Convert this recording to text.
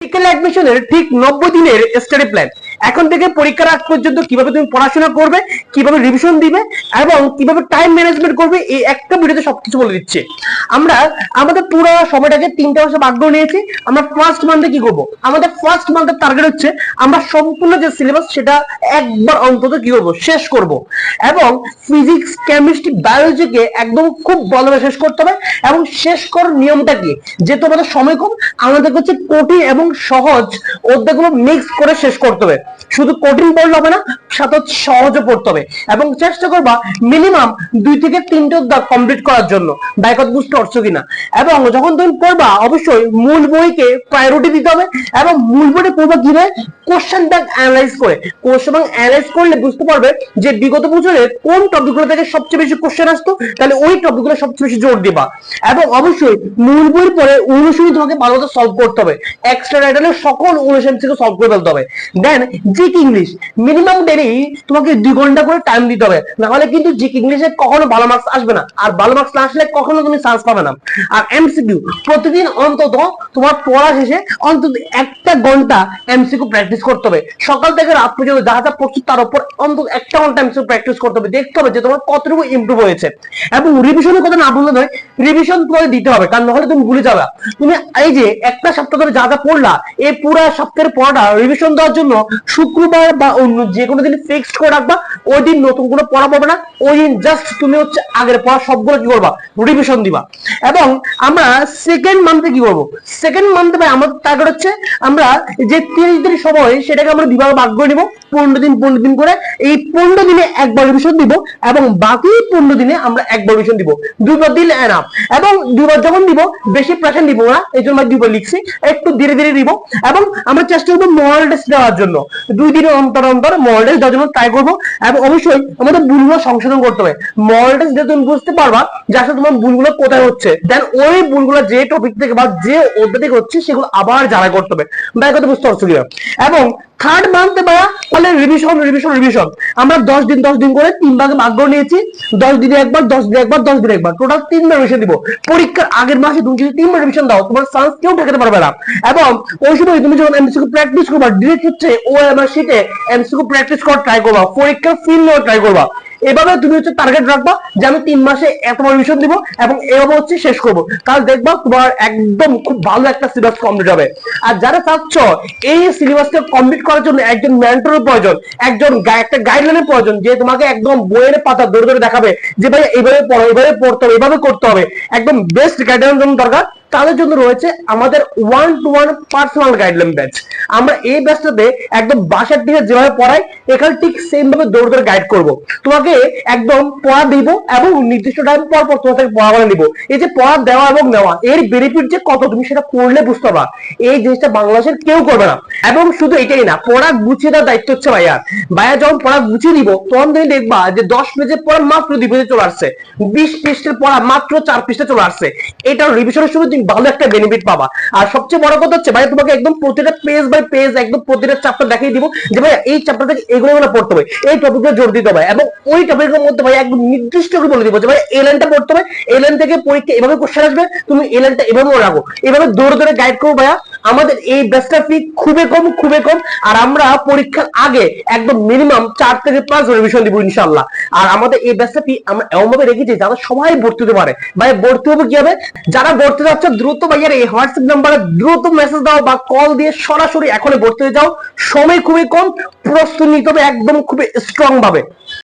Medical অ্যাডমিশনের ঠিক 90 দিনের স্টাডি প্ল্যান। এখন থেকে পরীক্ষার আগ পর্যন্ত কিভাবে তুমি পড়াশোনা করবে, কিভাবে রিভিশন দিবে এবং কিভাবে টাইম ম্যানেজমেন্ট করবে, এই একটা ভিডিওতে সবকিছু বলে দিচ্ছে। আমরা আমাদের পুরো সময়টাকে 3টা মাসে ভাগ করে নিয়েছি। আমরা ফার্স্ট মান্থে কি করব? আমাদের ফার্স্ট মান্থের টার্গেট হচ্ছে আমরা সম্পূর্ণ যে সিলেবাস সেটা একবার অন্তত কি করব, শেষ করব। এবং ফিজিক্স, কেমিস্ট্রি, বায়োলজিকে একদম খুব ভালোভাবে শেষ করতে হবে। এবং শেষ করার নিয়মটা কি, যেহেতু আমাদের সময় কম, আমাদের হচ্ছে কঠিন এবং সহজ অধ্যায়গুলো মিক্স করে শেষ করতে হবে। শুধু কঠিন পড়লে হবে না, সাথে সহজও পড়তে হবে। এবং চেষ্টা করবা মিনিমাম 2 থেকে 3টে অধ্যায় কমপ্লিট করার জন্য। ব্যাকআপ বুঝতে পারছো কিনা? এবং যখন তুমি পড়বা অবশ্যই মূল বইকে প্রায়োরিটি দিতে হবে। এবং মূল বইটা পড়বা কিভাবে, কোশ্চেন ব্যাংক অ্যানালাইজ করে। কোশ্চেন ব্যাংক অ্যানালাইজ করলে বুঝতে পারবে যে বিগত বছরে কোন টপিকগুলো থেকে সবচেয়ে বেশি কোশ্চেন আসতো, তাহলে ওই টপিকগুলো সবচেয়ে বেশি জোর দিবা। এবং অবশ্যই মূল বইয়ের পরে অনুশীলনী তোমাকে ভালোভাবে সলভ করতে হবে। এক্সট্রা রাইটারের সকল অনুশীলন থেকে সলভ করে ফেলতে হবে। দেন জিকে ইংলিশ মিনিমাম ডেলি তোমাকে 2 ঘন্টা করে টাইম দিতে হবে, না হলে কিন্তু জিকে ইংলিশে কখনো ভালো মার্কস আসবে না। আর ভালো মার্কস না আসলে কখনো তুমি চান্স পাবে না। আর এমসিকিউ প্রতিদিন অন্তত তোমার পড়া শেষে অন্তত 1 ঘন্টা এমসিকিউ প্র্যাকটিস করতে হবে। সকাল থেকে রাত পর্যন্ত যা যা পড়ছো তার উপর অন্তত 1 ঘন্টা এমসিকিউ প্র্যাকটিস করতে হবে। দেখতে হবে যে তোমার কতটুকু ইমপ্রুভ হয়েছে। এবং রিভিশনের কথা না বললে নয়, রিভিশন তোমাকে দিতে হবে, কারণ নাহলে তুমি ভুলে যাবে। তুমি এই যে একটা সপ্তাহ ধরে যা যা পড়লা, এই পুরো সপ্তাহের পড়াটা রিভিশন দেওয়ার জন্য শুক্রবার বা অন্য যে কোনো দিন ফিক্সড করে রাখবা। ওই দিন নতুন কোনো পড়া পাবে না, ওই দিন জাস্ট তুমি হচ্ছে আগের পড়া সবগুলো কি করবা, রিভিশন দিবা। এবং আমরা সেকেন্ড মান্থে কি করবো, সেকেন্ড মান্থে ভাই আমাদের টার্গেট হচ্ছে আমরা যে 30 দিন সময় সেটাকে আমরা বিভাগে ভাগ করে নিব। 15 দিন করে। এই 15 দিনে একবার রিভিশন দিব এবং বাকি 15 দিনে আমরা একবার রিভিশন দিব। 2বার দিলে এনাফ। এবং 2বার যখন দিব বেশি প্রেশার দিব না, এই জন্য 2বার লিখছি, একটু ধীরে ধীরে দিব। এবং আমরা চেষ্টা করবো মডেল টেস্ট দেওয়ার জন্য, 2 দিনের অন্তর অন্তর মডেল টেস্ট দেওয়ার জন্য ট্রাই করবো। এবং অবশ্যই আমাদের ভুলগুলো সংশোধন করতে হবে। মডেল টেস্ট দিয়ে তুমি বুঝতে পারবা যে আসলে তোমার ভুলগুলো কোথায় হচ্ছে। দেন ওই ভুলগুলো যে টপিক থেকে বা যে অধ্যায় থেকে হচ্ছে সেগুলো আবার যাচাই করতে হবে। ব্যাপারটা কথা বুঝতে পারছো কিনা? এবং থার্ড মান্থে ভাইয়া তাহলে রিভিশন রিভিশন রিভিশন আমরা 10 দিন করে 3 ভাগে ভাগ করে নিয়েছি। 10 দিনে একবার, 10 দিনে একবার, 10 দিনে একবার, টোটাল 3বার রিভিশন দিব। পরীক্ষার আগের মাসে তুমি যদি 3বার রিভিশন দাও, তোমার চান্স কেউ ঠেকাতে পারবে না। এবং ওই সময় তুমি যখন এমসিকিউ প্র্যাকটিস করবা, ডিরেক্ট হচ্ছে ওএমআর শিটে এমসিকিউ প্র্যাকটিস করার ট্রাই করবা, পরীক্ষার ফিল নেওয়ার ট্রাই করবা। এভাবে তুমি হচ্ছে টার্গেট রাখবা যে আমি 3 মাসে এতবার রিভিশন দিব এবং এভাবে হচ্ছে শেষ করবো। তাহলে দেখবা তোমার একদম খুব ভালো একটা সিলেবাস কমপ্লিট হবে। আর যারা চাচ্ছ এই সিলেবাসটা কমপ্লিট করার জন্য একজন মেন্টরের প্রয়োজন, একটা গাইডলাইনের প্রয়োজন, যে তোমাকে একদম বইয়ের পাতা ধরে ধরে দেখাবে যে ভাই এইভাবে পড়ো, এইভাবে পড়তে হবে, এইভাবে করতে হবে, একদম বেস্ট গাইডলাইনের জন্য দরকার, তাদের জন্য রয়েছে আমাদের 1-to-1 পার্সোনাল গাইডলাইন ব্যাচ। আমরা এই ব্যাচটাতে একদম বাসার থেকে যেভাবে পড়াই এখানে ঠিক সেম ভাবে দৌড় ধরে গাইড করব। তোমাকে একদম পড়া দিব এবং নির্দিষ্ট টাইম পর পর তোমার থেকে পড়া নিব। এই যে পড়া দেওয়া এবং নেওয়া, এর বেনিফিট যে কত তুমি সেটা পড়লে বুঝতে পারবা। এই জিনিসটা বাংলাদেশের কেউ করবে না। এবং শুধু এটাই না, পড়া গুছিয়ে দেওয়ার দায়িত্ব হচ্ছে ভাইয়া যখন পড়া গুছিয়ে দিব তখন তুমি দেখবা যে 10 পেজের পড়া মাত্র 2 পেজে চলে আসছে, 20 পৃষ্ঠার পড়া মাত্র 4 পৃষ্ঠা চলে আসছে। এটা রিভিশনের সময় ভালো একটা বেনিফিট পাবা। আর সবচেয়ে বড় কথা হচ্ছে ভাই তোমাকে একদম প্রতিটা পেজ বাই পেজ একদম প্রতিটা চ্যাপ্টার দেখিয়ে দিব যে ভাই এই চ্যাপ্টার থেকে এগুলো পড়তে হবে, এই টপিকগুলো জোর দিতে হবে। এবং ওই টপিকের মধ্যে ভাই একদম নির্দিষ্ট করে বলে দিব যে ভাই এই লাইনটা পড়তে হবে, এই লাইন থেকে পরীক্ষা এভাবে কোশ্চেন আসবে, তুমি এই লাইনটা এভাবে রাখো। এভাবে দৌড়ে দৌড়ে গাইড করবো ভাইয়া। আমাদের এই ব্যাচটা ফি খুবই কম, খুবই কম। আর আমরা পরীক্ষার আগে একদম মিনিমাম 4 থেকে 5 রিভিশন দিব ইনশাআল্লাহ। আর আমাদের এই ব্যাচটা ফি আমরা এমন ভাবে রেখেছি যারা সবাই ভর্তি হতে পারে। ভাই ভর্তি হবে কি হবে, যারা ভর্তি যাচ্ছে দ্রুত ভাইয়ার এই হোয়াটসঅ্যাপ নাম্বারে দ্রুত মেসেজ দাও বা কল দিয়ে সরাসরি এখনই ভর্তি হয়ে যাও। সময় খুবই কম, প্রস্তুতি নিতে হবে একদম খুবই স্ট্রং ভাবে।